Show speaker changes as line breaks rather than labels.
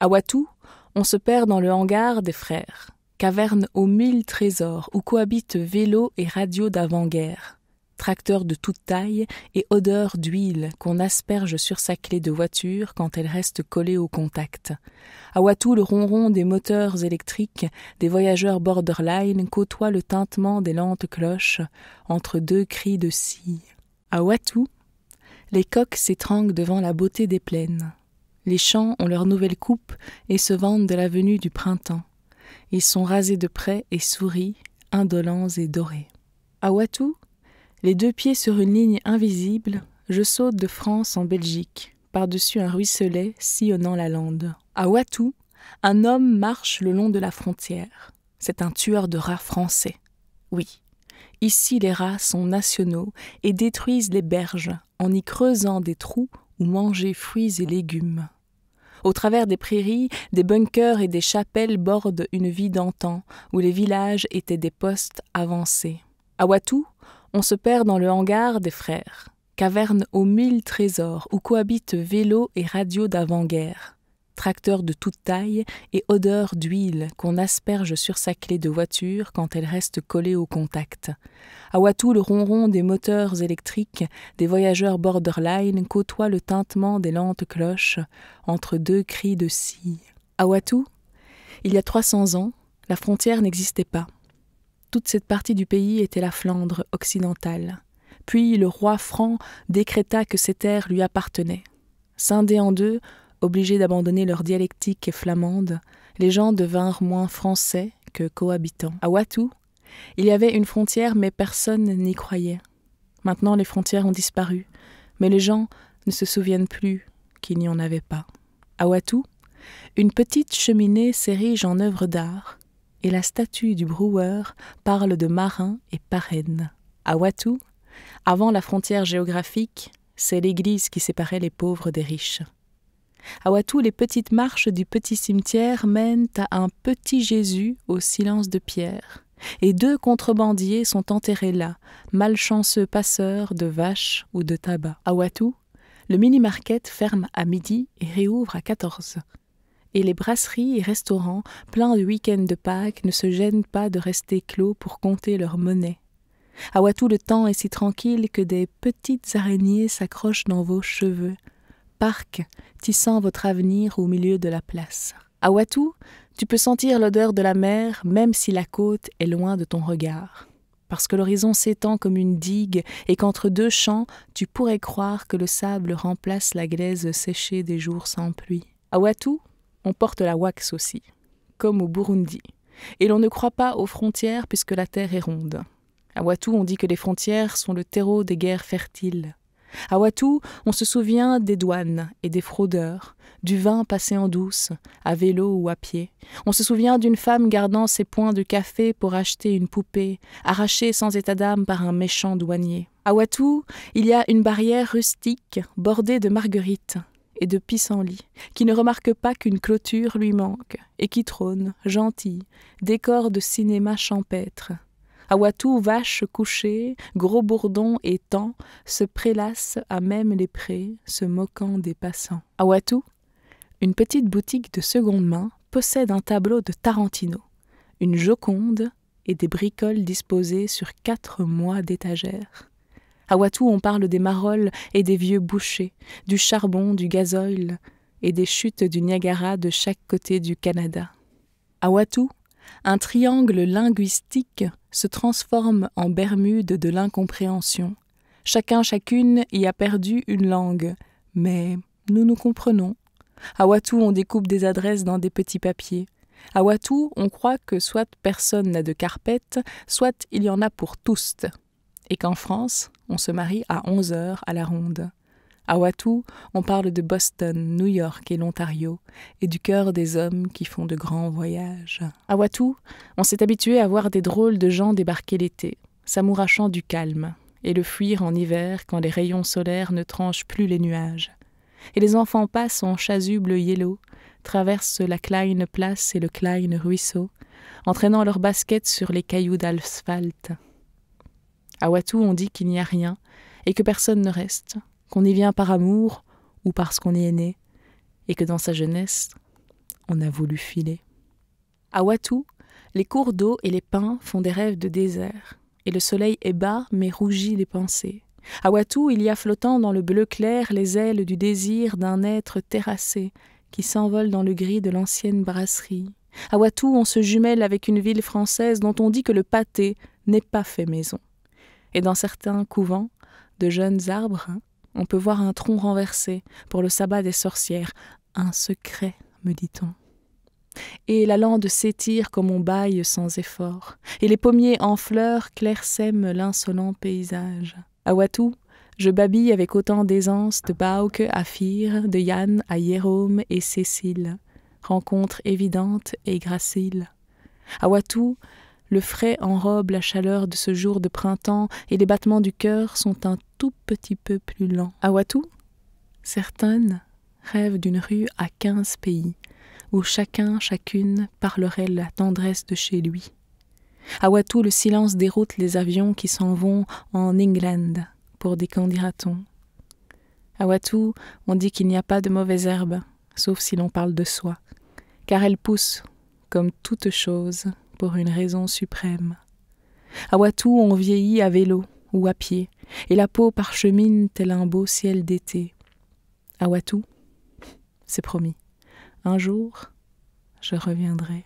À Watou, on se perd dans le hangar des frères, caverne aux 1000 trésors où cohabitent vélo et radio d'avant-guerre, tracteurs de toute taille et odeur d'huile qu'on asperge sur sa clé de voiture quand elle reste collée au contact. À Watou, le ronron des moteurs électriques des voyageurs borderline côtoie le tintement des lentes cloches entre deux cris de scie. À Watou, les coqs s'étranglent devant la beauté des plaines. Les champs ont leur nouvelle coupe et se vantent de la venue du printemps. Ils sont rasés de près et sourient, indolents et dorés. À Watou, les deux pieds sur une ligne invisible, je saute de France en Belgique, par-dessus un ruisselet sillonnant la lande. À Watou, un homme marche le long de la frontière. C'est un tueur de rats français. Oui, ici les rats sont nationaux et détruisent les berges en y creusant des trous où manger fruits et légumes. Au travers des prairies, des bunkers et des chapelles bordent une vie d'antan, où les villages étaient des postes avancés. À Watou, on se perd dans le hangar des frères, caverne aux 1000 trésors où cohabitent vélo et radio d'avant-guerre, tracteurs de toute taille et odeur d'huile qu'on asperge sur sa clé de voiture quand elle reste collée au contact. À Watou, le ronron des moteurs électriques des voyageurs borderline côtoie le tintement des lentes cloches entre deux cris de scie. À Watou, il y a 300 ans, la frontière n'existait pas. Toute cette partie du pays était la Flandre occidentale. Puis le roi franc décréta que ces terres lui appartenaient. Scindés en deux, obligés d'abandonner leur dialectique flamande, les gens devinrent moins français que cohabitants. À Watou, il y avait une frontière mais personne n'y croyait. Maintenant les frontières ont disparu, mais les gens ne se souviennent plus qu'il n'y en avait pas. À Watou, une petite cheminée s'érige en œuvre d'art, et la statue du broueur parle de marins et parraines. À Watou, avant la frontière géographique, c'est l'église qui séparait les pauvres des riches. À Watou, les petites marches du petit cimetière mènent à un petit Jésus au silence de pierre, et 2 contrebandiers sont enterrés là, malchanceux passeurs de vaches ou de tabac. À Watou, le mini-market ferme à midi et réouvre à 14. Et les brasseries et restaurants, pleins de week-ends de Pâques, ne se gênent pas de rester clos pour compter leur monnaie. À Watou, le temps est si tranquille que des petites araignées s'accrochent dans vos cheveux, parc tissant votre avenir au milieu de la place. À Watou, tu peux sentir l'odeur de la mer même si la côte est loin de ton regard. Parce que l'horizon s'étend comme une digue et qu'entre 2 champs, tu pourrais croire que le sable remplace la glaise séchée des jours sans pluie. À Watou, on porte la wax aussi, comme au Burundi. Et l'on ne croit pas aux frontières puisque la terre est ronde. À Watou, on dit que les frontières sont le terreau des guerres fertiles. À Watou, on se souvient des douanes et des fraudeurs, du vin passé en douce, à vélo ou à pied. On se souvient d'une femme gardant ses points de café pour acheter une poupée, arrachée sans état d'âme par un méchant douanier. À Watou, il y a une barrière rustique bordée de marguerites et de pissenlits, qui ne remarque pas qu'une clôture lui manque, et qui trône, gentille, décor de cinéma champêtre. À Watou, vaches couchées, gros bourdons et tans se prélassent à même les prés, se moquant des passants. À Watou, une petite boutique de seconde main possède un tableau de Tarantino, une Joconde et des bricoles disposées sur 4 mois d'étagères. À Watou, on parle des marolles et des vieux bouchers, du charbon, du gazoil et des chutes du Niagara de chaque côté du Canada. À Watou, un triangle linguistique se transforme en Bermude de l'incompréhension. Chacune y a perdu une langue, mais nous nous comprenons. À Watou, on découpe des adresses dans des petits papiers. À Watou, on croit que soit personne n'a de carpette, soit il y en a pour tous. Et qu'en France, on se marie à 11h à la ronde. À Watou, on parle de Boston, New York et l'Ontario, et du cœur des hommes qui font de grands voyages. À Watou, on s'est habitué à voir des drôles de gens débarquer l'été, s'amourachant du calme, et le fuir en hiver quand les rayons solaires ne tranchent plus les nuages. Et les enfants passent en chasuble yellow, traversent la Kleine Place et le Kleine Ruisseau, entraînant leurs baskets sur les cailloux d'asphalte. À Watou, on dit qu'il n'y a rien, et que personne ne reste, qu'on y vient par amour ou parce qu'on y est né, et que dans sa jeunesse, on a voulu filer. À Watou, les cours d'eau et les pins font des rêves de désert, et le soleil est bas mais rougit les pensées. À Watou, il y a flottant dans le bleu clair les ailes du désir d'un être terrassé qui s'envole dans le gris de l'ancienne brasserie. À Watou, on se jumelle avec une ville française dont on dit que le pâté n'est pas fait maison. Et dans certains couvents de jeunes arbres, on peut voir un tronc renversé pour le sabbat des sorcières. Un secret, me dit-on. Et la lande s'étire comme on bâille sans effort, et les pommiers en fleurs clairsèment l'insolent paysage. À Watou, je babille avec autant d'aisance de Bauke à Fir, de Yann à Jérôme et Cécile, rencontre évidente et gracile. À Watou, le frais enrobe la chaleur de ce jour de printemps et les battements du cœur sont un tout petit peu plus lents. À Watou, certaines rêvent d'une rue à 15 pays, où chacun, chacune parlerait la tendresse de chez lui. À Watou, le silence déroute les avions qui s'en vont en England pour des candidatons. À Watou, on dit qu'il n'y a pas de mauvaise herbe, sauf si l'on parle de soi, car elle pousse, comme toute chose, pour une raison suprême. À Watou, on vieillit à vélo ou à pied, et la peau parchemine tel un beau ciel d'été. À Watou, c'est promis, un jour, je reviendrai.